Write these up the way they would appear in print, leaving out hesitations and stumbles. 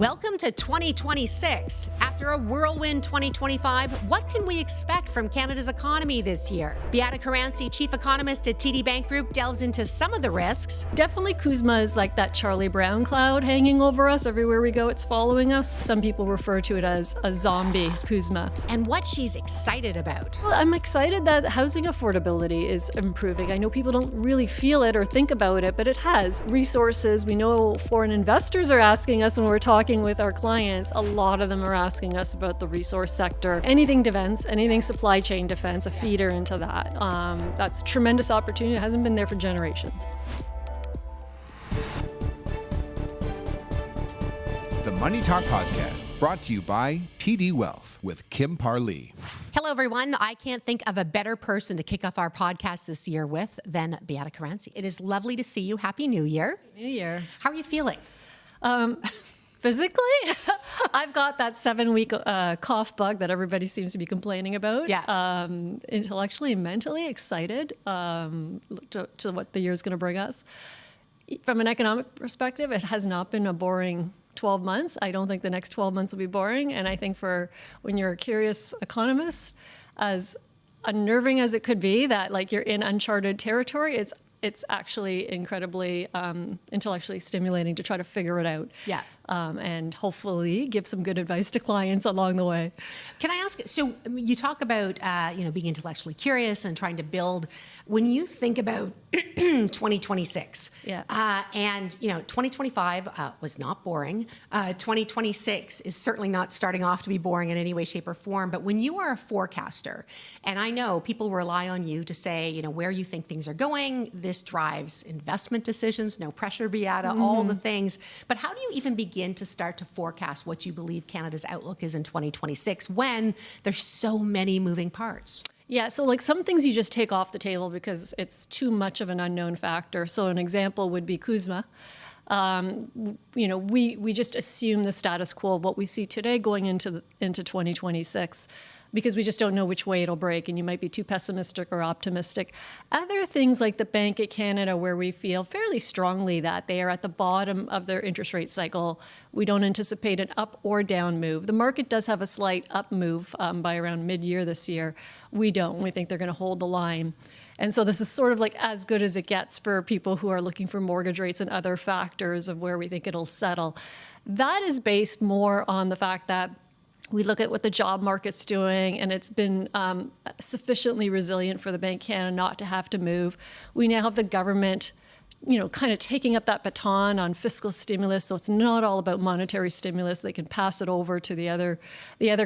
Welcome to 2026. After a whirlwind 2025, what can we expect from Canada's economy this year? Beata Caranci, chief economist at TD Bank Group, delves into some of the risks. Definitely CUSMA is like that Charlie Brown cloud hanging over us. Everywhere we go, it's following us. Some people refer to it as a zombie CUSMA. And what she's excited about. Well, I'm excited that housing affordability is improving. I know people don't really feel it or think about it, but it has. Resources, we know foreign investors are asking us when we're talking with our clients, a lot of them are asking us about the resource sector. Anything defense, anything supply chain defense, a feeder into that. That's a tremendous opportunity. It hasn't been there for generations. The Money Talk Podcast, brought to you by TD Wealth with Kim Parlee. Hello, everyone. I can't think of a better person to kick off our podcast this year with than Beata Caranci. It is lovely to see you. Happy New Year. New Year. How are you feeling? Physically, I've got that 7-week cough bug that everybody seems to be complaining about. Yeah. Intellectually and mentally excited to what the year is going to bring us. From an economic perspective, it has not been a boring 12 months. I don't think the next 12 months will be boring. And I think for when you're a curious economist, as unnerving as it could be that like you're in uncharted territory, it's actually incredibly intellectually stimulating to try to figure it out. Yeah. And hopefully give some good advice to clients along the way. Can I ask, so you talk about, being intellectually curious and trying to build, when you think about 2026, Yeah. and 2025 was not boring. 2026 is certainly not starting off to be boring in any way, shape, or form. But when you are a forecaster, and I know people rely on you to say, where you think things are going, this drives investment decisions, no pressure, Beata, all the things. But how do you even begin to start to forecast what you believe Canada's outlook is in 2026 when there's so many moving parts? Yeah, so like some things you just take off the table because it's too much of an unknown factor. So an example would be CUSMA. We just assume the status quo of what we see today going into 2026 because we just don't know which way it'll break, and you might be too pessimistic or optimistic. Other things like the Bank of Canada, where we feel fairly strongly that they are at the bottom of their interest rate cycle. We don't anticipate an up or down move. The market does have a slight up move by around mid-year this year. We don't. We think they're going to hold the line. And so this is sort of like as good as it gets for people who are looking for mortgage rates and other factors of where we think it'll settle. That is based more on the fact that we look at what the job market's doing, and it's been sufficiently resilient for the Bank of Canada not to have to move. We now have the government, kind of taking up that baton on fiscal stimulus, so it's not all about monetary stimulus. They can pass it over to the other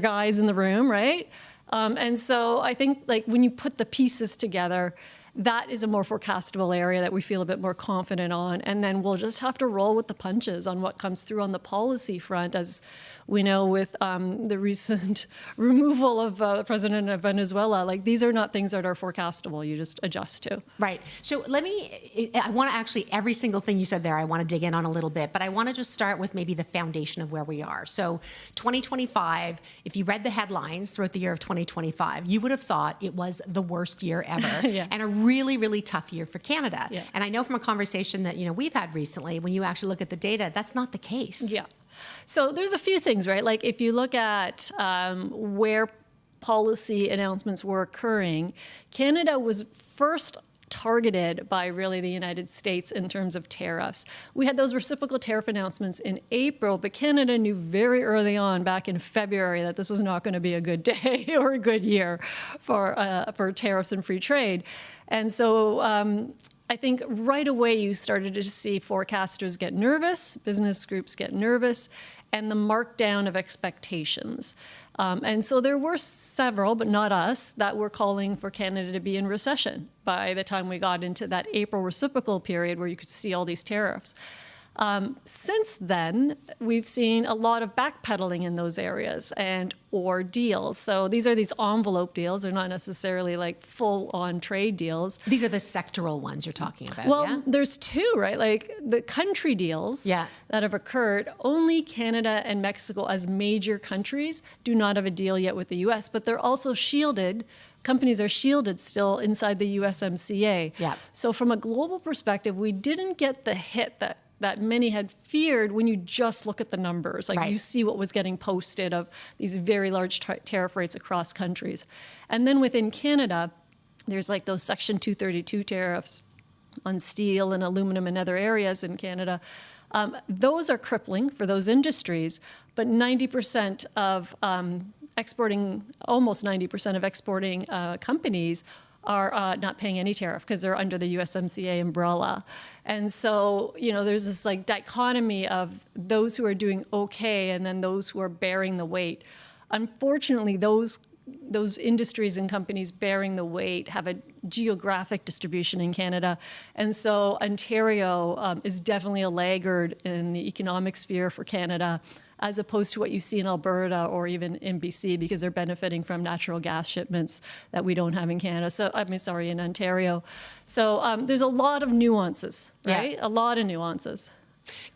guys in the room, right? And so I think like when you put the pieces together, that is a more forecastable area that we feel a bit more confident on. And then we'll just have to roll with the punches on what comes through on the policy front, as we know with the recent removal of the president of Venezuela. Like these are not things that are forecastable. You just adjust to. Right. So I want to actually, every single thing you said there, I want to dig in on a little bit, but I want to just start with maybe the foundation of where we are. So 2025, if you read the headlines throughout the year of 2025, you would have thought it was the worst year ever. Yeah. And a really, really tough year for Canada. Yeah. And I know from a conversation that, we've had recently, when you actually look at the data, that's not the case. Yeah. So there's a few things, right? Like if you look at where policy announcements were occurring, Canada was first targeted by really the United States in terms of tariffs. We had those reciprocal tariff announcements in April, but Canada knew very early on, back in February, that this was not going to be a good day or a good year for tariffs and free trade. And so I think right away you started to see forecasters get nervous, business groups get nervous, and the markdown of expectations. And so there were several, but not us, that were calling for Canada to be in recession by the time we got into that April reciprocal period where you could see all these tariffs. Since then, we've seen a lot of backpedaling in those areas or deals. So these are these envelope deals. They're not necessarily like full-on trade deals. These are the sectoral ones you're talking about, Well, yeah? there's two, right? Like the country deals that have occurred, only Canada and Mexico as major countries do not have a deal yet with the U.S., but they're also shielded. Companies are shielded still inside the USMCA. Yeah. So from a global perspective, we didn't get the hit that that many had feared when you just look at the numbers. Like Right. you see what was getting posted of these very large tariff rates across countries. And then within Canada, there's like those Section 232 tariffs on steel and aluminum and other areas in Canada. Those are crippling for those industries, but 90% of almost 90% of exporting companies are not paying any tariff because they're under the USMCA umbrella. And so, there's this like dichotomy of those who are doing okay and then those who are bearing the weight. Unfortunately, those industries and companies bearing the weight have a geographic distribution in Canada. And so Ontario is definitely a laggard in the economic sphere for Canada, as opposed to what you see in Alberta or even in BC, because they're benefiting from natural gas shipments that we don't have in Canada. In Ontario. So there's a lot of nuances, right? Yeah. A lot of nuances.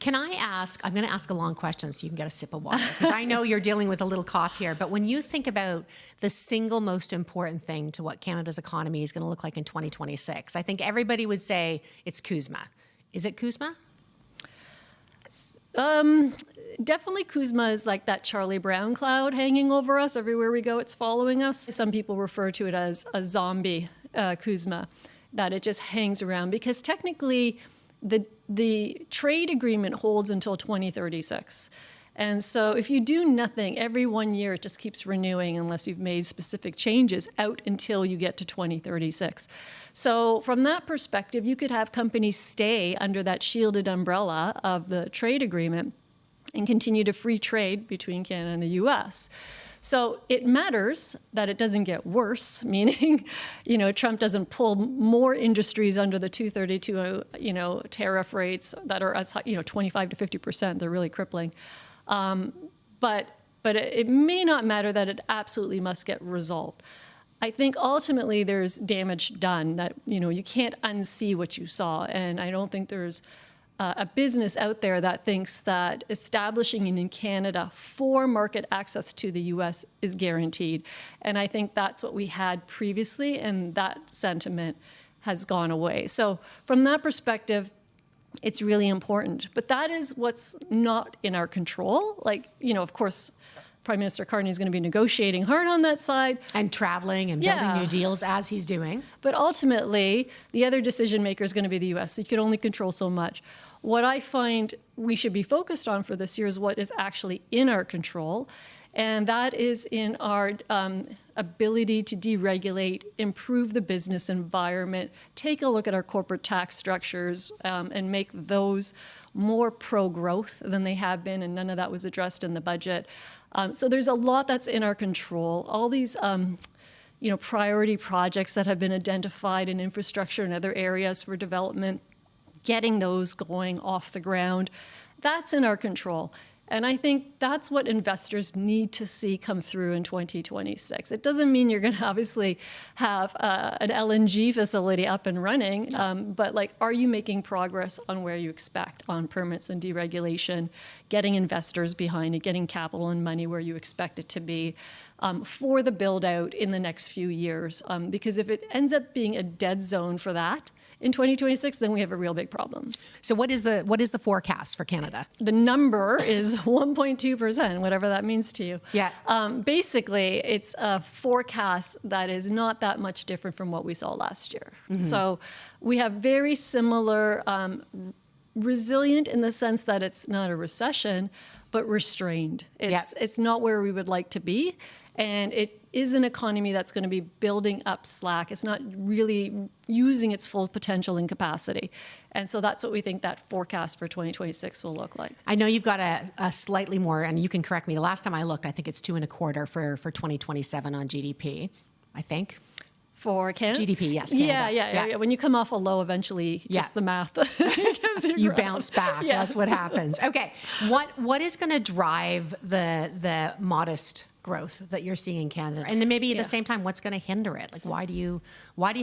Can I ask, I'm going to ask a long question so you can get a sip of water, because I know you're dealing with a little cough here, but when you think about the single most important thing to what Canada's economy is going to look like in 2026, I think everybody would say it's CUSMA. Is it CUSMA? Definitely CUSMA is like that Charlie Brown cloud hanging over us. Everywhere we go, it's following us. Some people refer to it as a zombie CUSMA, that it just hangs around, because technically the trade agreement holds until 2036. And so if you do nothing, every 1 year it just keeps renewing unless you've made specific changes out until you get to 2036. So from that perspective, you could have companies stay under that shielded umbrella of the trade agreement and continue to free trade between Canada and the US. So it matters that it doesn't get worse, meaning, Trump doesn't pull more industries under the 232, tariff rates that are as high, 25 to 50%. They're really crippling. But it may not matter that it absolutely must get resolved. I think ultimately there's damage done that, you can't unsee what you saw. And I don't think there's a business out there that thinks that establishing in Canada for market access to the U.S. is guaranteed. And I think that's what we had previously, and that sentiment has gone away. So from that perspective, it's really important. But that is what's not in our control. Like, of course, Prime Minister Carney is going to be negotiating hard on that side. And traveling and building new deals as he's doing. But ultimately, the other decision maker is going to be the U.S. So you can only control so much. What I find we should be focused on for this year is what is actually in our control. And that is in our ability to deregulate, improve the business environment, take a look at our corporate tax structures, and make those more pro-growth than they have been, and none of that was addressed in the budget. So there's a lot that's in our control. All these priority projects that have been identified in infrastructure and other areas for development, getting those going off the ground, that's in our control. And I think that's what investors need to see come through in 2026. It doesn't mean you're going to obviously have an LNG facility up and running, but are you making progress on where you expect on permits and deregulation, getting investors behind it, getting capital and money where you expect it to be for the build out in the next few years? Because if it ends up being a dead zone for that in 2026, then we have a real big problem. So what is the forecast for Canada? The number is 1.2%, whatever that means to you. Yeah. Basically, it's a forecast that is not that much different from what we saw last year. Mm-hmm. So we have very similar, resilient in the sense that it's not a recession, but restrained. It's not where we would like to be. And it is an economy that's going to be building up slack. It's not really using its full potential and capacity. And so that's what we think that forecast for 2026 will look like. I know you've got a slightly more, and you can correct me, the last time I looked, I think it's 2.25 for 2027 on GDP, I think. For Canada? GDP, yes. Canada. Yeah. When you come off a low, eventually, just the math gives you growth. Bounce back. Yes. That's what happens. Okay. What is going to drive the modest growth that you're seeing in Canada? And then maybe at the same time, what's going to hinder it? Like, why do you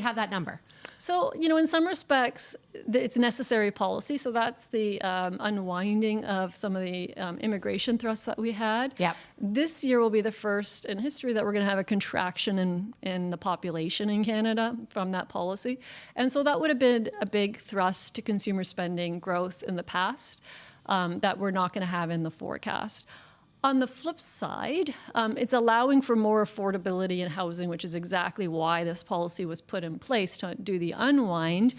have that number? So, in some respects, it's necessary policy. So that's the unwinding of some of the immigration thrusts that we had. Yep. This year will be the first in history that we're going to have a contraction in the population in Canada from that policy. And so that would have been a big thrust to consumer spending growth in the past that we're not going to have in the forecast. On the flip side, it's allowing for more affordability in housing, which is exactly why this policy was put in place to do the unwind.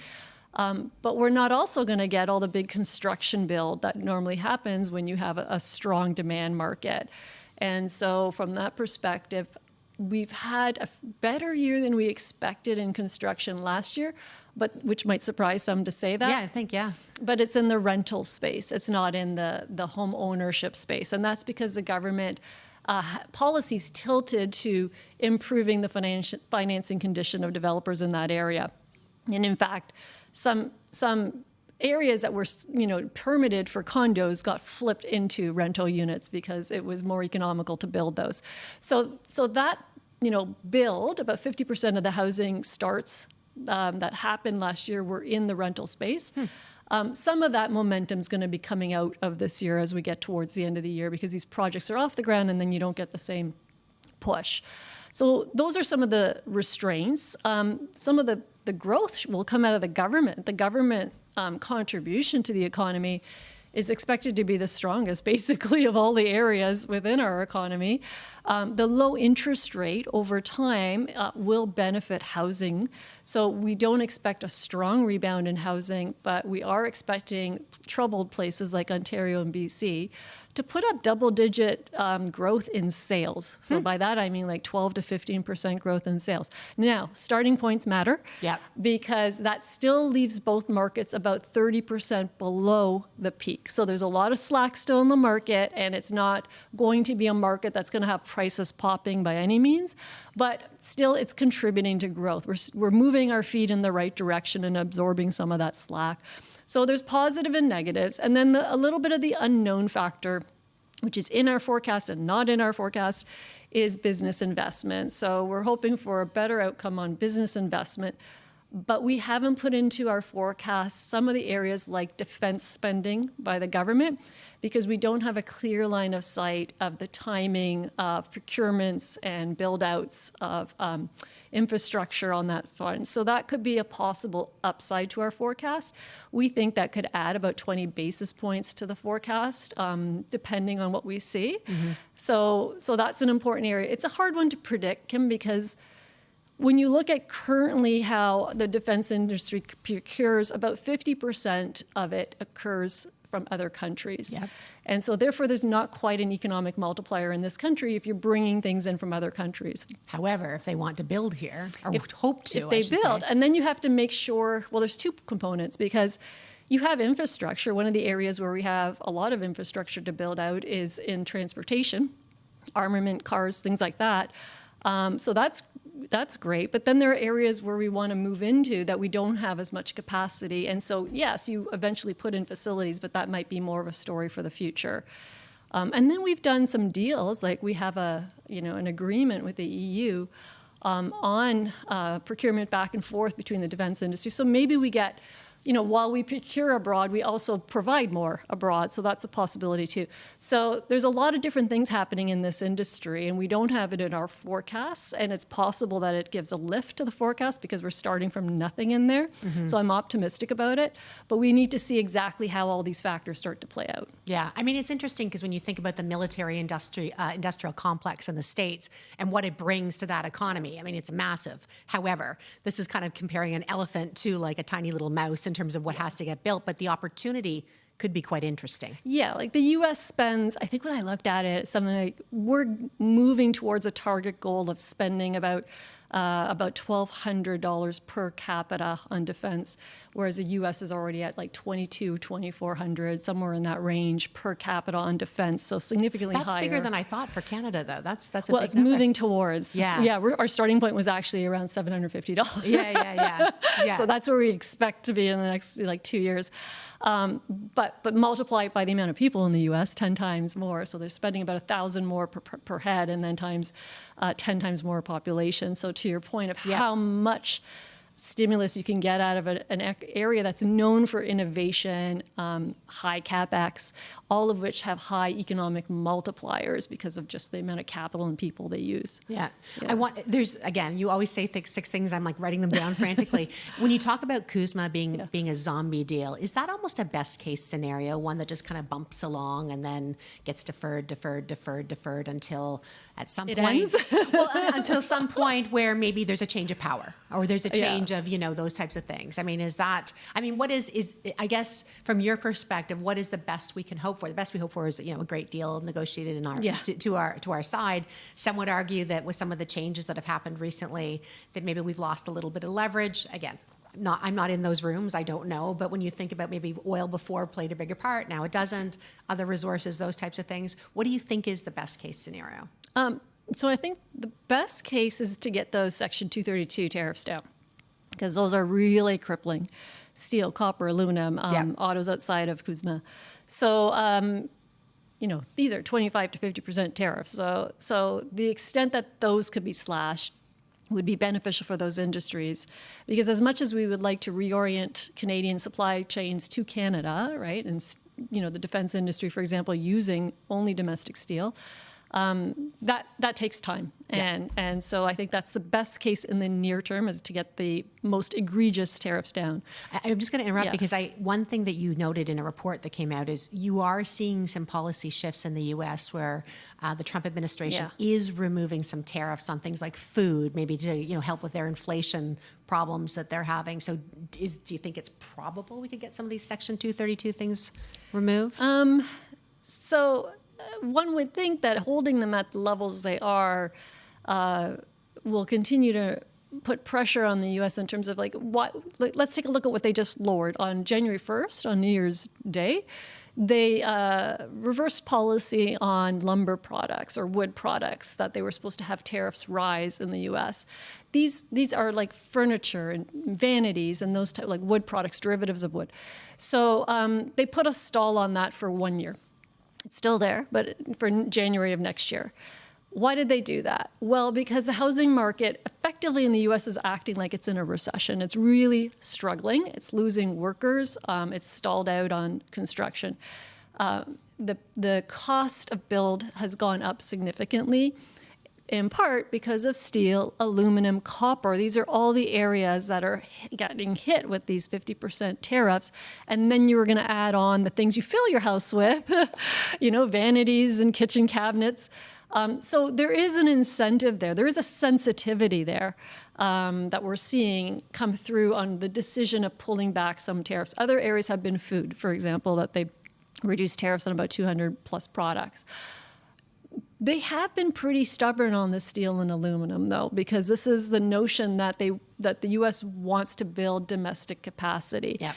But we're not also going to get all the big construction build that normally happens when you have a strong demand market. And so from that perspective, we've had a better year than we expected in construction last year, but which might surprise some to say that. Yeah, I think, yeah. But it's in the rental space. It's not in the home ownership space. And that's because the government policies tilted to improving the financing condition of developers in that area. And in fact, some areas that were permitted for condos got flipped into rental units because it was more economical to build those. So that build, about 50% of the housing starts that happened last year were in the rental space. Some of that momentum is going to be coming out of this year as we get towards the end of the year because these projects are off the ground and then you don't get the same push. So those are some of the restraints. Some of the growth will come out of the government. The government contribution to the economy is expected to be the strongest, basically, of all the areas within our economy. The low interest rate over time will benefit housing. So we don't expect a strong rebound in housing, but we are expecting troubled places like Ontario and BC to put up double-digit growth in sales. So by that, I mean like 12 to 15% growth in sales. Now, starting points matter because that still leaves both markets about 30% below the peak. So there's a lot of slack still in the market, and it's not going to be a market that's going to have prices popping by any means, but still it's contributing to growth. We're moving our feet in the right direction and absorbing some of that slack. So there's positive and negatives. And then a little bit of the unknown factor, which is in our forecast and not in our forecast, is business investment. So we're hoping for a better outcome on business investment. But we haven't put into our forecast some of the areas like defense spending by the government because we don't have a clear line of sight of the timing of procurements and build-outs of infrastructure on that fund. So that could be a possible upside to our forecast. We think that could add about 20 basis points to the forecast, depending on what we see. So that's an important area. It's a hard one to predict, Kim, because when you look at currently how the defense industry procures, about 50% of it occurs from other countries. And so therefore, there's not quite an economic multiplier in this country if you're bringing things in from other countries. However, if they want to build here, or hope to, if they build, and then you have to make sure, well, there's two components because you have infrastructure. One of the areas where we have a lot of infrastructure to build out is in transportation, armament, cars, things like that. So that's great. But then there are areas where we want to move into that we don't have as much capacity. And so, yes, you eventually put in facilities, but that might be more of a story for the future. And then we've done some deals, like we have an agreement with the EU on procurement back and forth between the defense industry. So maybe we get, while we procure abroad, we also provide more abroad. So that's a possibility too. So there's a lot of different things happening in this industry, and we don't have it in our forecasts. And it's possible that it gives a lift to the forecast because we're starting from nothing in there. So I'm optimistic about it. But we need to see exactly how all these factors start to play out. Yeah, I mean, it's interesting because when you think about the military industrial complex in the States and what it brings to that economy, I mean, it's massive. However, this is kind of comparing an elephant to like a tiny little mouse in terms of what has to get built, but the opportunity could be quite interesting. Yeah, like the U.S. spends, I think when I looked at it, something like we're moving towards a target goal of spending about about $1,200 per capita on defense, whereas the U.S. is already at like $2,400, somewhere in that range per capita on defense, so significantly That's higher. bigger than I thought for Canada, though. That's a Well, big it's number. moving towards. Yeah. Our starting point was actually around $750. Yeah. So that's where we expect to be in the next like 2 years. But multiply it by the amount of people in the U.S., 10 times more. So they're spending about 1,000 more per head, and then times 10 times more population. So to your point of how much stimulus you can get out of an area that's known for innovation, high capex, all of which have high economic multipliers because of just the amount of capital and people they use. Yeah. Again, you always say six things. I'm like writing them down frantically. When you talk about CUSMA being a zombie deal, is that almost a best case scenario, one that just kind of bumps along and then gets deferred until at some point, ends? Well, until some point where maybe there's a change of power or there's a change of, those types of things. I mean, what is, I guess, from your perspective, what is the best we can hope for? The best we hope for is, a great deal negotiated to our side. Some would argue that with some of the changes that have happened recently, that maybe we've lost a little bit of leverage. Again, I'm not in those rooms. I don't know. But when you think about maybe oil before played a bigger part, now it doesn't, other resources, those types of things, what do you think is the best case scenario? So I think the best case is to get those Section 232 tariffs down, because those are really crippling. Steel, copper, aluminum, autos outside of CUSMA. So, these are 25 to 50% tariffs. So the extent that those could be slashed would be beneficial for those industries, because as much as we would like to reorient Canadian supply chains to Canada, right, and the defense industry, for example, using only domestic steel, that takes time. And so I think that's the best case in the near term, is to get the most egregious tariffs down. I'm just going to interrupt because one thing that you noted in a report that came out is you are seeing some policy shifts in the U.S. where the Trump administration is removing some tariffs on things like food, maybe to help with their inflation problems that they're having. So do you think it's probable we could get some of these Section 232 things removed? One would think that holding them at the levels they are will continue to put pressure on the U.S. in terms of let's take a look at what they just lowered on January 1st, on New Year's Day. They reversed policy on lumber products or wood products that they were supposed to have tariffs rise in the U.S. These are like furniture and vanities and those like wood products, derivatives of wood. So they put a stall on that for 1 year. It's still there, but for January of next year. Why did they do that? Well, because the housing market effectively in the U.S. is acting like it's in a recession. It's really struggling. It's losing workers. It's stalled out on construction. The cost of build has gone up significantly, in part because of steel, aluminum, copper. These are all the areas that are getting hit with these 50% tariffs. And then you were going to add on the things you fill your house with, vanities and kitchen cabinets. So there is an incentive there. There is a sensitivity there that we're seeing come through on the decision of pulling back some tariffs. Other areas have been food, for example, that they reduced tariffs on about 200 plus products. They have been pretty stubborn on the steel and aluminum, though, because this is the notion that the U.S. wants to build domestic capacity. Yeah.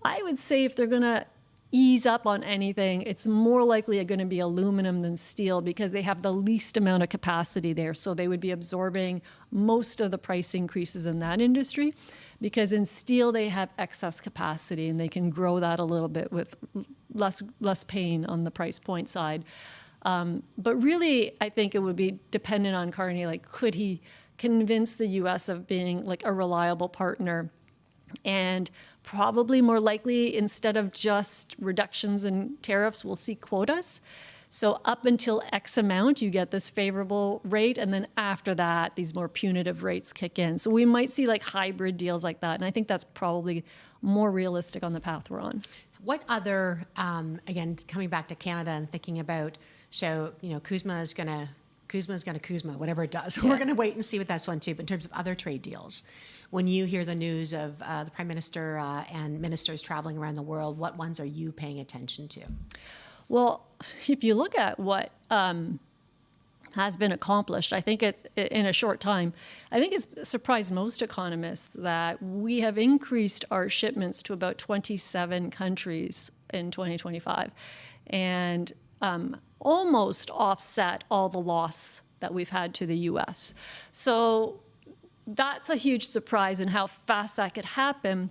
I would say if they're going to ease up on anything, it's more likely going to be aluminum than steel, because they have the least amount of capacity there. So they would be absorbing most of the price increases in that industry, because in steel they have excess capacity and they can grow that a little bit with less pain on the price point side. But really, I think it would be dependent on Carney. Like, could he convince the U.S. of being like a reliable partner? And probably more likely, instead of just reductions in tariffs, we'll see quotas. So up until X amount, you get this favorable rate. And then after that, these more punitive rates kick in. So we might see like hybrid deals like that. And I think that's probably more realistic on the path we're on. What other, again, coming back to Canada and thinking about, CUSMA is going to CUSMA, whatever it does. Yeah. We're going to wait and see what that's one too. But in terms of other trade deals, when you hear the news of the Prime Minister and ministers traveling around the world, what ones are you paying attention to? Well, if you look at what has been accomplished. I think it's in a short time. I think it's surprised most economists that we have increased our shipments to about 27 countries in 2025 and almost offset all the loss that we've had to the US. So that's a huge surprise in how fast that could happen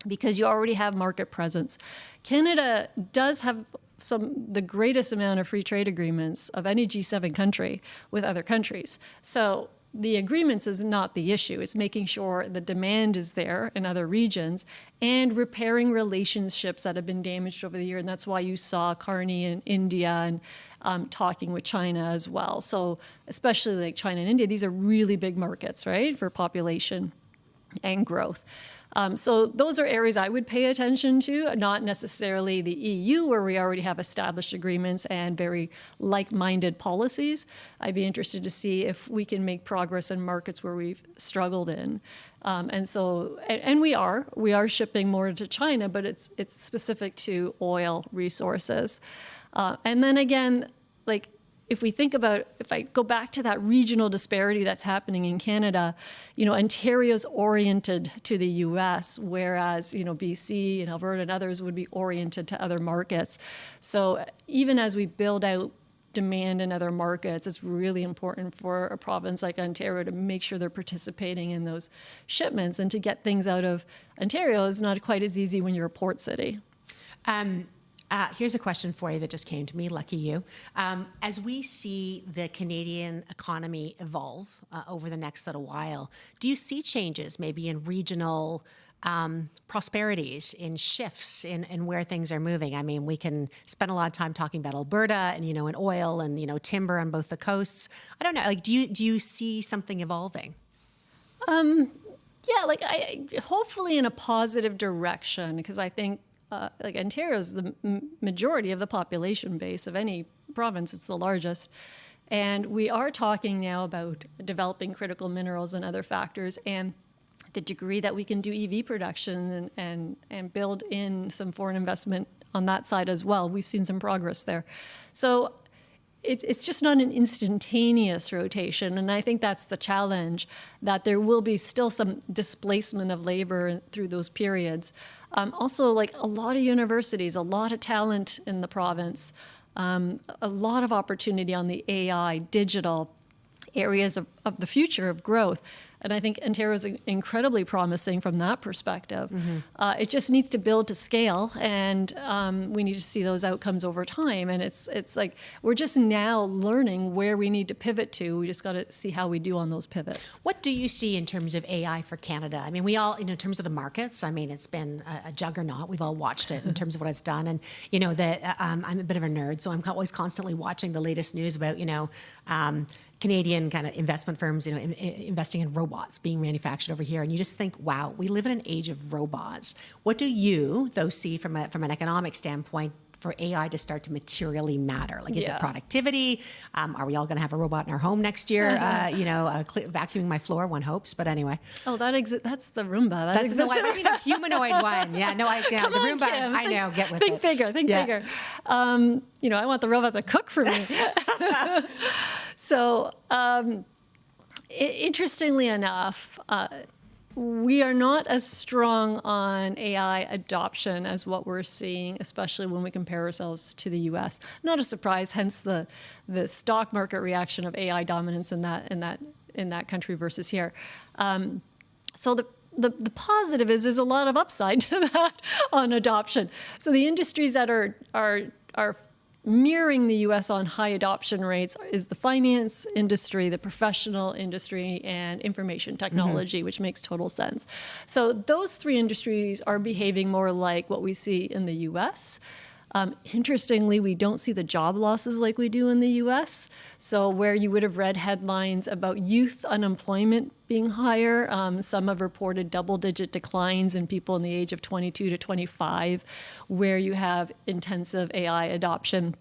because you already have market presence. Canada does have the greatest amount of free trade agreements of any G7 country with other countries. So the agreements is not the issue. It's making sure the demand is there in other regions and repairing relationships that have been damaged over the year. And that's why you saw Carney in India and talking with China as well. So especially like China and India, these are really big markets, right, for population and growth. So those are areas I would pay attention to, not necessarily the EU, where we already have established agreements and very like-minded policies. I'd be interested to see if we can make progress in markets where we've struggled in. And we are shipping more to China, but it's specific to oil resources. And then again, like, if I go back to that regional disparity that's happening in Canada, Ontario's oriented to the US, whereas, BC and Alberta and others would be oriented to other markets. So even as we build out demand in other markets, it's really important for a province like Ontario to make sure they're participating in those shipments. And to get things out of Ontario is not quite as easy when you're a port city. Here's a question for you that just came to me, lucky you. As we see the Canadian economy evolve over the next little while, do you see changes maybe in regional prosperities, in shifts in where things are moving? I mean, we can spend a lot of time talking about Alberta and, and oil and, timber on both the coasts. I don't know, like, do you see something evolving? Yeah, hopefully in a positive direction, because I think Ontario is the majority of the population base of any province. It's the largest. And we are talking now about developing critical minerals and other factors and the degree that we can do EV production and build in some foreign investment on that side as well. We've seen some progress there. So it's just not an instantaneous rotation. And I think that's the challenge, that there will be still some displacement of labor through those periods. Also, like a lot of universities, a lot of talent in the province, a lot of opportunity on the AI, digital areas of the future of growth. And I think Ontario is incredibly promising from that perspective. Mm-hmm. It just needs to build to scale, and we need to see those outcomes over time. And it's like we're just now learning where we need to pivot to. We just got to see how we do on those pivots. What do you see in terms of AI for Canada? I mean, we all, in terms of the markets, I mean, it's been a juggernaut. We've all watched it in terms of what it's done. And, I'm a bit of a nerd, so I'm always constantly watching the latest news about, Canadian kind of investment firms, investing in robots being manufactured over here, and you just think, wow, we live in an age of robots. What do you, though, see from an economic standpoint for AI to start to materially matter? Like, is it productivity? Are we all going to have a robot in our home next year? Vacuuming my floor, one hopes. But anyway. Oh, that's the Roomba. That's the one. I mean, a humanoid one. Yeah, no, the Roomba. Kim, I know. Get with think it. Think bigger. I want the robot to cook for me. So, interestingly enough, we are not as strong on AI adoption as what we're seeing, especially when we compare ourselves to the U.S. Not a surprise, hence the stock market reaction of AI dominance in that country versus here. So the positive is there's a lot of upside to that on adoption. So the industries that are mirroring the U.S. on high adoption rates is the finance industry, the professional industry, and information technology, which makes total sense. So those three industries are behaving more like what we see in the U.S. Interestingly, we don't see the job losses like we do in the U.S. So where you would have read headlines about youth unemployment being higher, some have reported double-digit declines in people in the age of 22 to 25, where you have intensive AI adoption.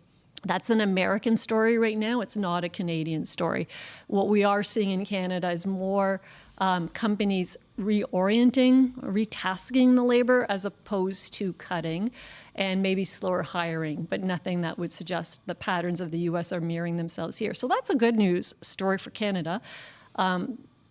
That's an American story right now. It's not a Canadian story. What we are seeing in Canada is more companies reorienting, retasking the labor as opposed to cutting, and maybe slower hiring, but nothing that would suggest the patterns of the US are mirroring themselves here. So that's a good news story for Canada.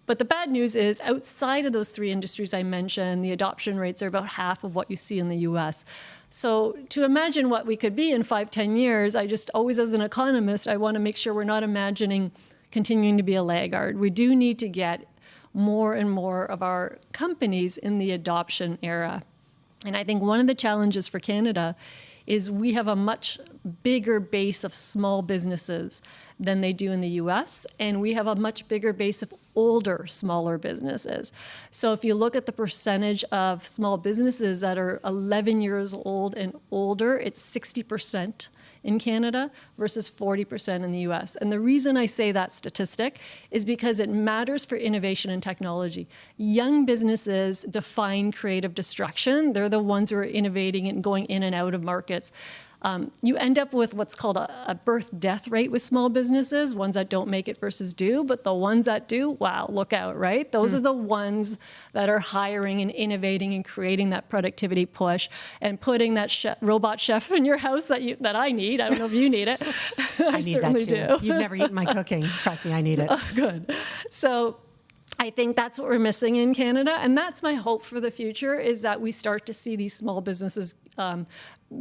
But the bad news is outside of those three industries I mentioned, the adoption rates are about half of what you see in the US. So to imagine what we could be in 5-10 years, I just always, as an economist, I want to make sure we're not imagining continuing to be a laggard. We do need to get more and more of our companies in the adoption era. And I think one of the challenges for Canada is we have a much bigger base of small businesses than they do in the US, and we have a much bigger base of older, smaller businesses. So if you look at the percentage of small businesses that are 11 years old and older, it's 60% in Canada versus 40% in the US. And the reason I say that statistic is because it matters for innovation and technology. Young businesses define creative destruction. They're the ones who are innovating and going in and out of markets. You end up with what's called a birth-death rate with small businesses, ones that don't make it versus do, but the ones that do, wow, look out, right? Those are the ones that are hiring and innovating and creating that productivity push and putting that robot chef in your house that I need. I don't know if you need it. I need certainly that too. do. You've never eaten my cooking. Trust me, I need it. Oh, good. So I think that's what we're missing in Canada, and that's my hope for the future, is that we start to see these small businesses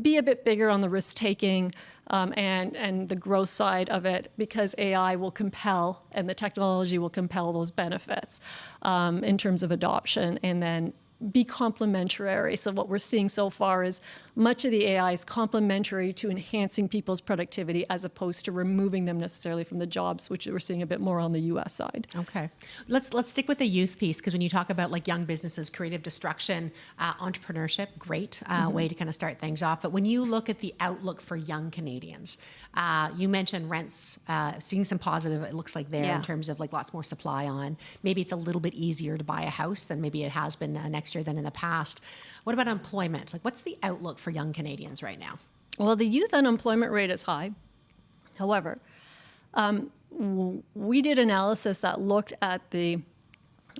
be a bit bigger on the risk-taking and the growth side of it, because AI will compel and the technology will compel those benefits in terms of adoption, and then be complementary. So what we're seeing so far is much of the AI is complementary to enhancing people's productivity as opposed to removing them necessarily from the jobs, which we're seeing a bit more on the US side. Okay. Let's stick with the youth piece, because when you talk about like young businesses, creative destruction, entrepreneurship, great way to kind of start things off. But when you look at the outlook for young Canadians, you mentioned rents, seeing some positive, it looks like there, in terms of like lots more supply on. Maybe it's a little bit easier to buy a house than maybe it has been next year than in the past. What about employment? Like, what's the outlook for young Canadians right now? Well, the youth unemployment rate is high. However, we did analysis that looked at the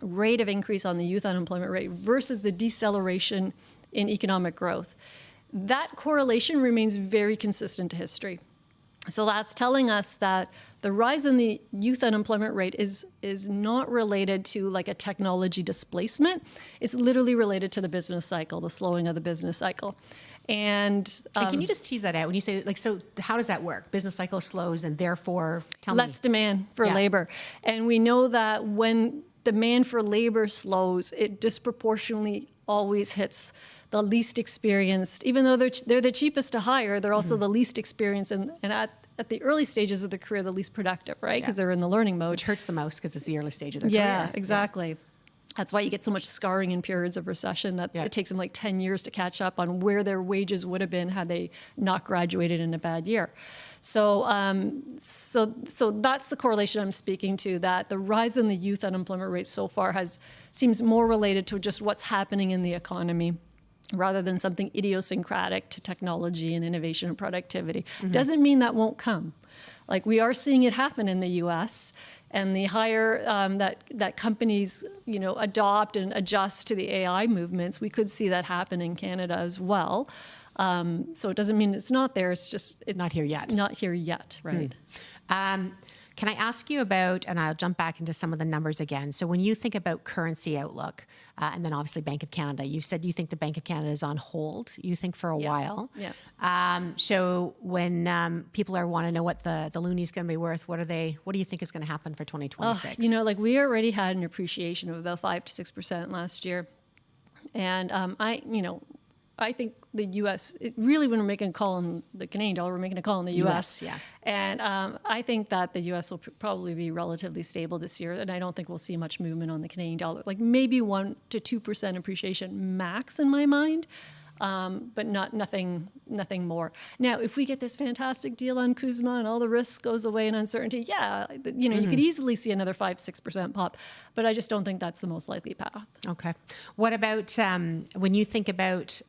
rate of increase on the youth unemployment rate versus the deceleration in economic growth. That correlation remains very consistent to history. So that's telling us that the rise in the youth unemployment rate is not related to like a technology displacement. It's literally related to the business cycle, the slowing of the business cycle. And can you just tease that out when you say, like, so how does that work? Business cycle slows and therefore less demand for labor. And we know that when demand for labor slows, it disproportionately always hits the least experienced. Even though they're the cheapest to hire, they're also the least experienced and at the early stages of the career, the least productive, right? Because they're in the learning mode. Which hurts the most because it's the early stage of their career. Yeah, exactly. That's why you get so much scarring in periods of recession that it takes them like 10 years to catch up on where their wages would have been had they not graduated in a bad year. So, so that's the correlation I'm speaking to, that the rise in the youth unemployment rate so far seems more related to just what's happening in the economy, rather than something idiosyncratic to technology and innovation and productivity. Doesn't mean that won't come. Like, we are seeing it happen in the US, and the higher that companies, adopt and adjust to the AI movements, we could see that happen in Canada as well. So it doesn't mean it's not there, it's not here yet. Not here yet, right. Can I ask you about, and I'll jump back into some of the numbers again. So when you think about currency outlook, and then obviously Bank of Canada, you said you think the Bank of Canada is on hold, you think, for a while. Yeah. So when people want to know what the loonie is going to be worth, what do you think is going to happen for 2026? We already had an appreciation of about 5 to 6% last year. And I think the U.S., when we're making a call on the Canadian dollar, we're making a call on the U.S. Yeah. And I think that the U.S. will probably be relatively stable this year, and I don't think we'll see much movement on the Canadian dollar. Like maybe 1 to 2% appreciation max in my mind, but nothing more. Now, if we get this fantastic deal on Kuzma and all the risk goes away and uncertainty, you could easily see another 5-6% pop, but I just don't think that's the most likely path. Okay. What about when you think about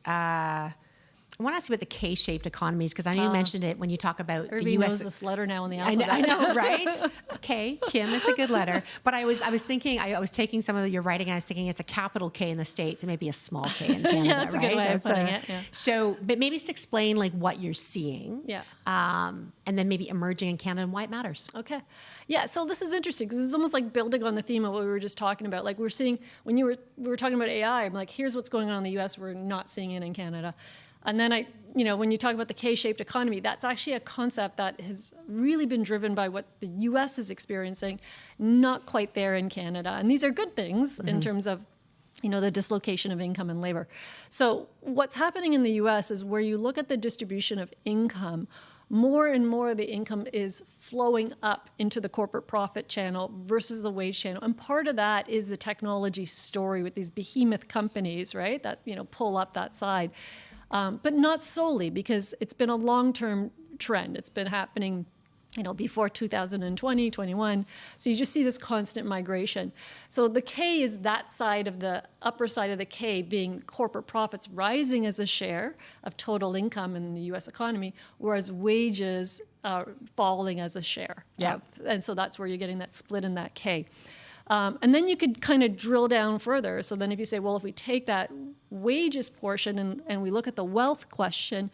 I want to ask you about the K-shaped economies, because I know you mentioned it when you talk about the Everybody U.S. knows this letter now in the I know, alphabet. right? Okay, Kim, it's a good letter. But I was thinking, I was taking some of your writing, and I was thinking it's a capital K in the States and maybe a small K in Canada, Yeah, that's a right? good way of putting it, yeah. So, but maybe just explain like what you're seeing, Yeah. and then maybe emerging in Canada and why it matters. Okay. Yeah, so this is interesting because it's almost like building on the theme of what we were just talking about. Like we're seeing, when we were talking about AI, I'm like, here's what's going on in the US, we're not seeing it in Canada. And then when you talk about the K-shaped economy, that's actually a concept that has really been driven by what the US is experiencing, not quite there in Canada. And these are good things in terms of the dislocation of income and labor. So what's happening in the US is where you look at the distribution of income, more and more of the income is flowing up into the corporate profit channel versus the wage channel. And part of that is the technology story with these behemoth companies, right, that pull up that side. But not solely, because it's been a long-term trend. It's been happening before 2020, 21. So you just see this constant migration. So the K is that side of the upper side of the K being corporate profits rising as a share of total income in the US economy, whereas wages are falling as a share. Yeah. And so that's where you're getting that split in that K. And then you could kind of drill down further. So then if you say, well, if we take that wages portion and we look at the wealth question,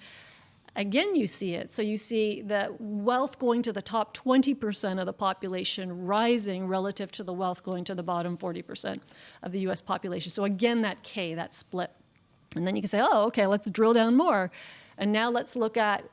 again, you see it. So you see that wealth going to the top 20% of the population rising relative to the wealth going to the bottom 40% of the US population. So again, that K, that split. And then you can say, oh, okay, let's drill down more. And now let's look at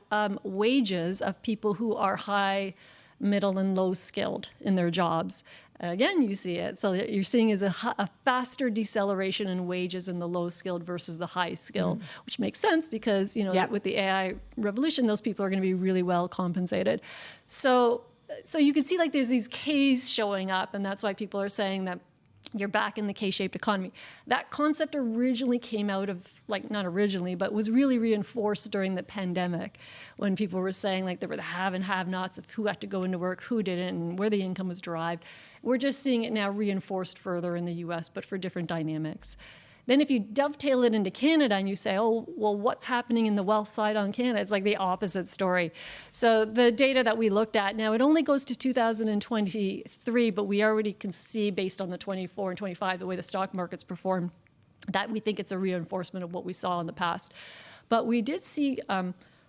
wages of people who are high, middle, and low skilled in their jobs. Again, you see it. So you're seeing is a faster deceleration in wages in the low skilled versus the high skilled, which makes sense because, with the AI revolution, those people are going to be really well compensated. So you can see like there's these Ks showing up, and that's why people are saying that you're back in the K-shaped economy. That concept originally came out of, not originally, but was really reinforced during the pandemic when people were saying there were the have and have-nots of who had to go into work, who didn't, and where the income was derived. We're just seeing it now reinforced further in the US, but for different dynamics. Then if you dovetail it into Canada and you say, oh, well, what's happening in the wealth side on Canada? It's like the opposite story. So the data that we looked at, now it only goes to 2023, but we already can see based on the 24 and 25, the way the stock markets perform, that we think it's a reinforcement of what we saw in the past. But we did see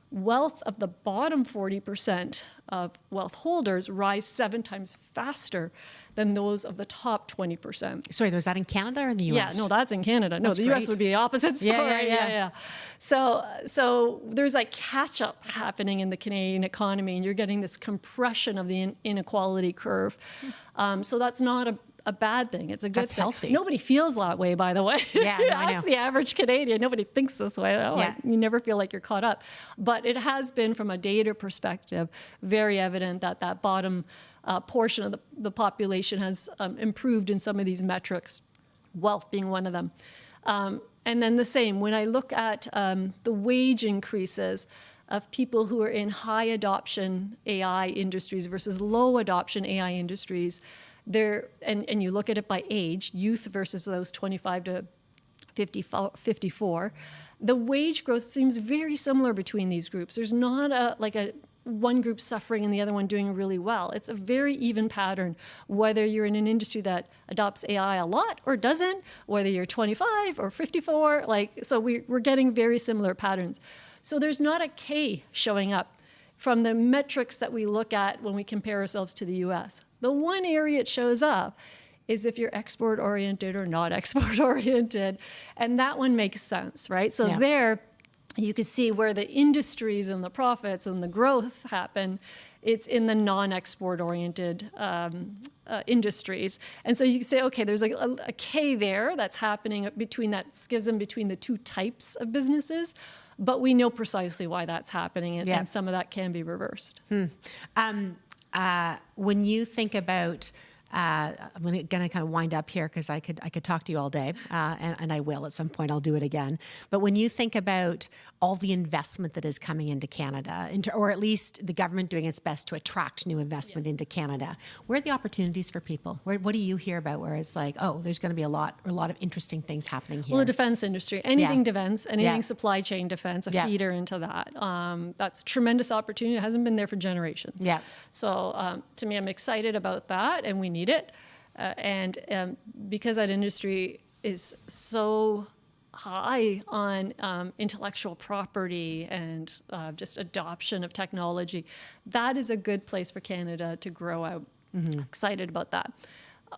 wealth of the bottom 40% of wealth holders rise 7 times faster than those of the top 20%. Sorry, was that in Canada or in the U.S.? Yeah, no, that's in Canada. No, That's the U.S. great. would be the opposite story. Yeah. So there's catch-up happening in the Canadian economy, and you're getting this compression of the inequality curve. So that's not a bad thing. It's a good That's thing. healthy. Nobody feels that way, by the way. Yeah, no, I know. Ask the average Canadian. Nobody thinks this way. Yeah. You never feel like you're caught up. But it has been, from a data perspective, very evident that bottom portion of the population has improved in some of these metrics, wealth being one of them. And then the same, when I look at the wage increases of people who are in high adoption AI industries versus low adoption AI industries, and you look at it by age, youth versus those 25 to 54, the wage growth seems very similar between these groups. There's not a one group suffering and the other one doing really well. It's a very even pattern, whether you're in an industry that adopts AI a lot or doesn't, whether you're 25 or 54, so we're getting very similar patterns. So there's not a K showing up from the metrics that we look at when we compare ourselves to the US. The one area it shows up is if you're export-oriented or not export-oriented, and that one makes sense, right? So there, you can see where the industries and the profits and the growth happen. It's in the non-export oriented industries. And so you can say, okay, there's a K there that's happening between that schism between the two types of businesses, but we know precisely why that's happening, and some of that can be reversed. When you think about I'm going to kind of wind up here because I could talk to you all day, and I will at some point. I'll do it again. But when you think about all the investment that is coming into Canada, or at least the government doing its best to attract new investment into Canada, where are the opportunities for people? What do you hear about where it's like, oh, there's going to be a lot of interesting things happening here? Well, the defense industry, anything Yeah. defense, anything Yeah. supply chain defense, a Yeah. feeder into that. That's tremendous opportunity. It hasn't been there for generations. Yeah. So to me, I'm excited about that, and we need it. And because that industry is so high on intellectual property and just adoption of technology, that is a good place for Canada to grow out. Excited about that.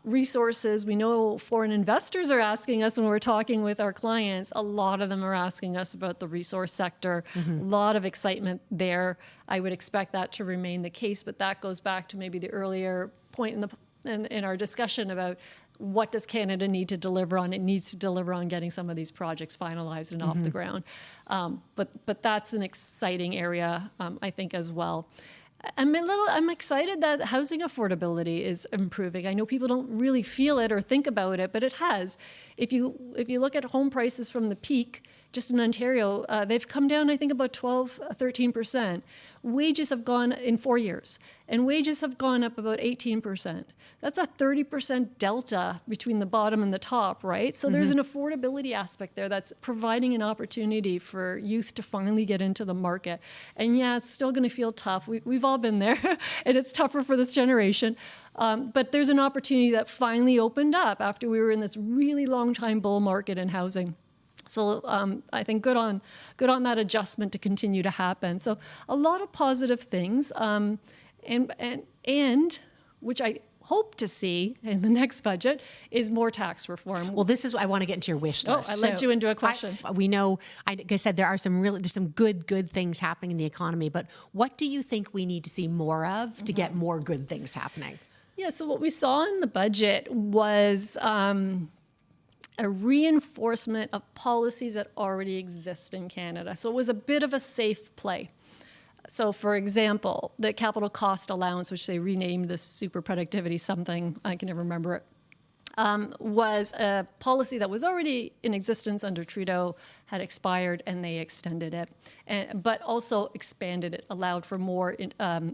Resources, we know foreign investors are asking us when we're talking with our clients. A lot of them are asking us about the resource sector. A lot of excitement there. I would expect that to remain the case, but that goes back to maybe the earlier point in our discussion about what does Canada need to deliver on? It needs to deliver on getting some of these projects finalized and off the ground. But that's an exciting area, I think, as well. I'm excited that housing affordability is improving. I know people don't really feel it or think about it, but it has. If you look at home prices from the peak, just in Ontario, they've come down, I think, about 13%. Wages have gone in 4 years, and wages have gone up about 18%. That's a 30% delta between the bottom and the top, right? So there's an affordability aspect there that's providing an opportunity for youth to finally get into the market. And yeah, it's still going to feel tough. We've all been there, and it's tougher for this generation. But there's an opportunity that finally opened up after we were in this really long time bull market in housing. So I think good on that adjustment to continue to happen. So a lot of positive things, and which I hope to see in the next budget is more tax reform. Well, this is I want to get into your wish list. I led you into a question. We know, like I said, there's some good things happening in the economy. But what do you think we need to see more of to get more good things happening? Yeah. So what we saw in the budget was a reinforcement of policies that already exist in Canada. So it was a bit of a safe play. So, for example, the capital cost allowance, which they renamed the super productivity something, I can never remember it, was a policy that was already in existence under Trudeau, had expired, and they extended it, but also expanded it, allowed for more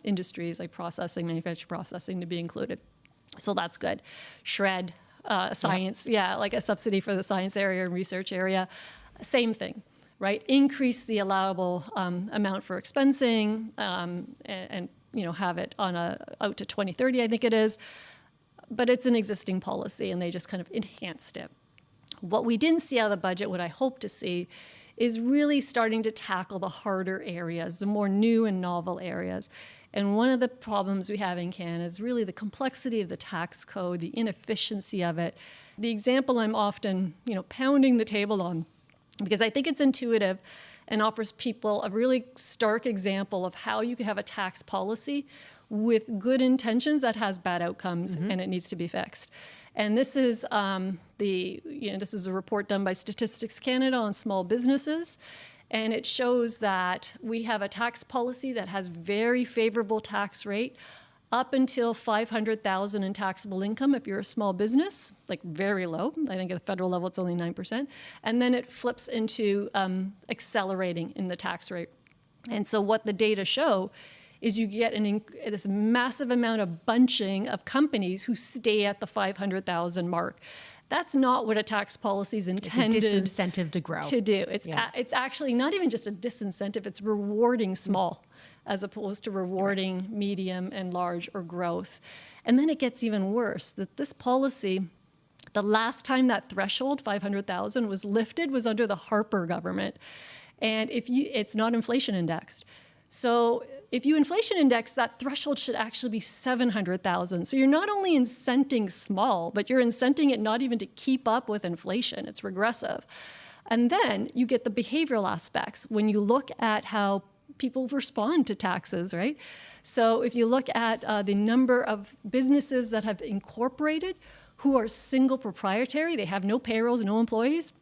industries like manufacturing processing to be included. So that's good. SHRED, science, like a subsidy for the science area and research area, same thing. Right, increase the allowable amount for expensing, and have it on out to 2030, I think it is. But it's an existing policy, and they just kind of enhanced it. What we didn't see out of the budget, what I hope to see, is really starting to tackle the harder areas, the more new and novel areas. And one of the problems we have in Canada is really the complexity of the tax code, the inefficiency of it. The example I'm often, pounding the table on, because I think it's intuitive and offers people a really stark example of how you could have a tax policy with good intentions that has bad outcomes, and it needs to be fixed. And this is this is a report done by Statistics Canada on small businesses, and it shows that we have a tax policy that has very favorable tax rate up until $500,000 in taxable income if you're a small business, like very low. I think at the federal level it's only 9%. And then it flips into accelerating in the tax rate. And so what the data show is you get this massive amount of bunching of companies who stay at the 500,000 mark. That's not what a tax policy is intended It's a disincentive to grow. To do. It's actually not even just a disincentive, it's rewarding small as opposed to rewarding medium and large or growth. And then it gets even worse, that this policy, the last time that threshold, 500,000, was lifted was under the Harper government. And it's not inflation indexed. So if you inflation index, that threshold should actually be 700,000. So you're not only incenting small, but you're incenting it not even to keep up with inflation. It's regressive. And then you get the behavioral aspects when you look at how people respond to taxes, right? So if you look at the number of businesses that have incorporated who are single proprietary, they have no payrolls, no employees,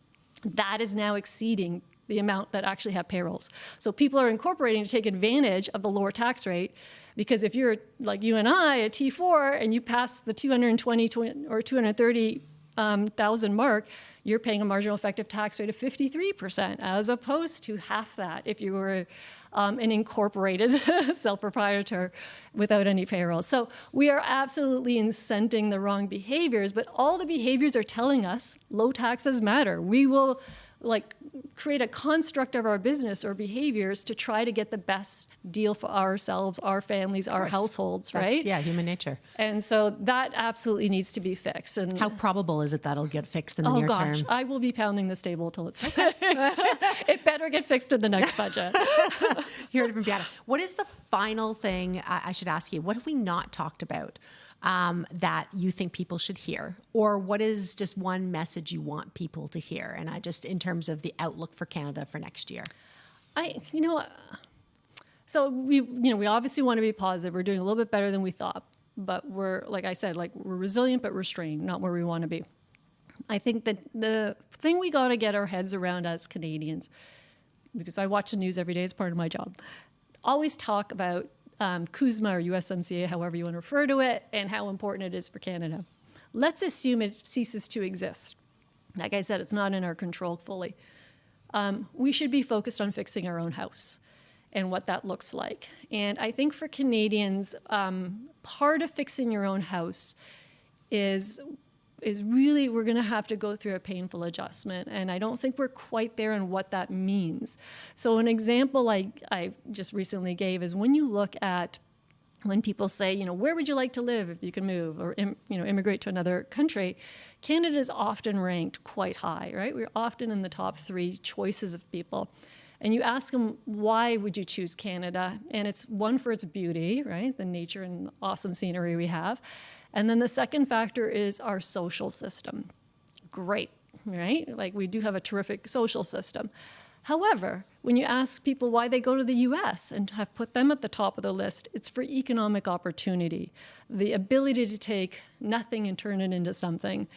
that is now exceeding the amount that actually have payrolls. So people are incorporating to take advantage of the lower tax rate Because if you're like you and I, a T4, and you pass the 220 or 230,000 mark, you're paying a marginal effective tax rate of 53%, as opposed to half that if you were an incorporated self-proprietor without any payroll. So we are absolutely incenting the wrong behaviors, but all the behaviors are telling us low taxes matter. We will create a construct of our business or behaviors to try to get the best deal for ourselves, our families, our households, right? Yeah, human nature. And so that absolutely needs to be fixed. And How probable is it that'll get fixed in the near gosh, term? I will be pounding this table till it's fixed. It better get fixed in the next budget. You heard it from Beata. What is the final thing I should ask you? What have we not talked about that you think people should hear? Or what is just one message you want people to hear? And in terms of the outlook for Canada for next year. So we obviously want to be positive. We're doing a little bit better than we thought, but we're, like I said, we're resilient but restrained, not where we want to be. I think that the thing we got to get our heads around as Canadians, because I watch the news every day, it's part of my job, always talk about CUSMA or USMCA, however you want to refer to it, and how important it is for Canada. Let's assume it ceases to exist. Like I said, it's not in our control fully. We should be focused on fixing our own house and what that looks like. And I think for Canadians, part of fixing your own house is really, we're going to have to go through a painful adjustment. And I don't think we're quite there on what that means. So an example I just recently gave is when you look at when people say, where would you like to live if you can move or, immigrate to another country, Canada is often ranked quite high, right? We're often in the top 3 choices of people. And you ask them, why would you choose Canada? And it's one, for its beauty, right? The nature and awesome scenery we have. And then the second factor is our social system. Great, right? We do have a terrific social system. However, when you ask people why they go to the US and have put them at the top of the list, it's for economic opportunity, the ability to take nothing and turn it into something.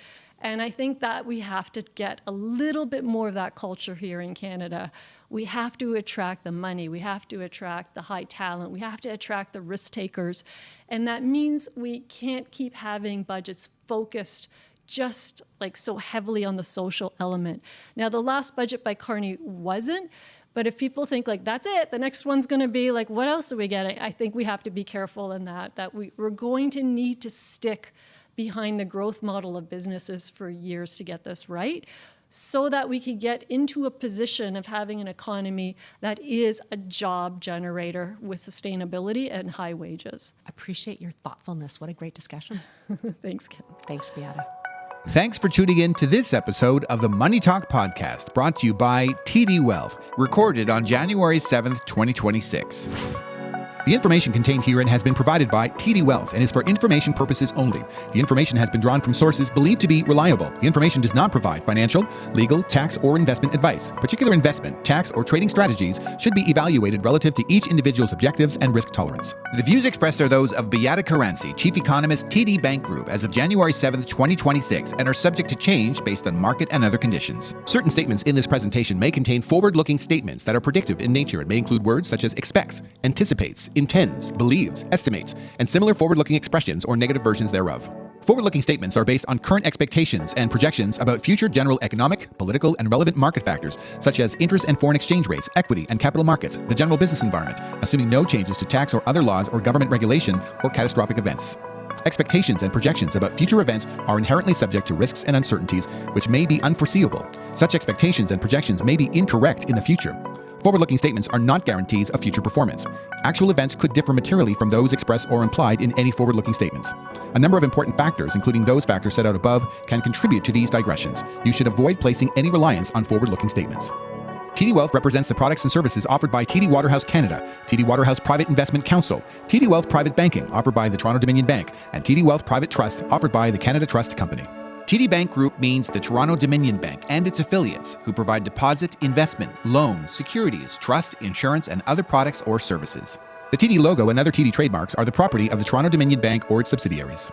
And I think that we have to get a little bit more of that culture here in Canada. We have to attract the money. We have to attract the high talent. We have to attract the risk takers. And that means we can't keep having budgets focused just so heavily on the social element. Now, the last budget by Carney wasn't, but if people think that's it, the next one's going to be what else are we getting? I think we have to be careful in that we're going to need to stick behind the growth model of businesses for years to get this right, so that we can get into a position of having an economy that is a job generator with sustainability and high wages. Appreciate your thoughtfulness. What a great discussion. Thanks, Kim. Thanks, Beata. Thanks for tuning in to this episode of the Money Talk Podcast, brought to you by TD Wealth, recorded on January 7th, 2026. The information contained herein has been provided by TD Wealth and is for information purposes only. The information has been drawn from sources believed to be reliable. The information does not provide financial, legal, tax, or investment advice. Particular investment, tax, or trading strategies should be evaluated relative to each individual's objectives and risk tolerance. The views expressed are those of Beata Caranci, Chief Economist, TD Bank Group, as of January 7th, 2026, and are subject to change based on market and other conditions. Certain statements in this presentation may contain forward-looking statements that are predictive in nature and may include words such as expects, anticipates, intends, believes, estimates, and similar forward-looking expressions or negative versions thereof. Forward-looking statements are based on current expectations and projections about future general economic, political, and relevant market factors, such as interest and foreign exchange rates, equity and capital markets, the general business environment, assuming no changes to tax or other laws or government regulation or catastrophic events. Expectations and projections about future events are inherently subject to risks and uncertainties, which may be unforeseeable. Such expectations and projections may be incorrect in the future. Forward-looking statements are not guarantees of future performance. Actual events could differ materially from those expressed or implied in any forward-looking statements. A number of important factors, including those factors set out above, can contribute to these digressions. You should avoid placing any reliance on forward-looking statements. TD Wealth represents the products and services offered by TD Waterhouse Canada, TD Waterhouse Private Investment Council, TD Wealth Private Banking offered by the Toronto-Dominion Bank, and TD Wealth Private Trust offered by the Canada Trust Company. TD Bank Group means the Toronto-Dominion Bank and its affiliates, who provide deposit, investment, loans, securities, trust, insurance, and other products or services. The TD logo and other TD trademarks are the property of the Toronto-Dominion Bank or its subsidiaries.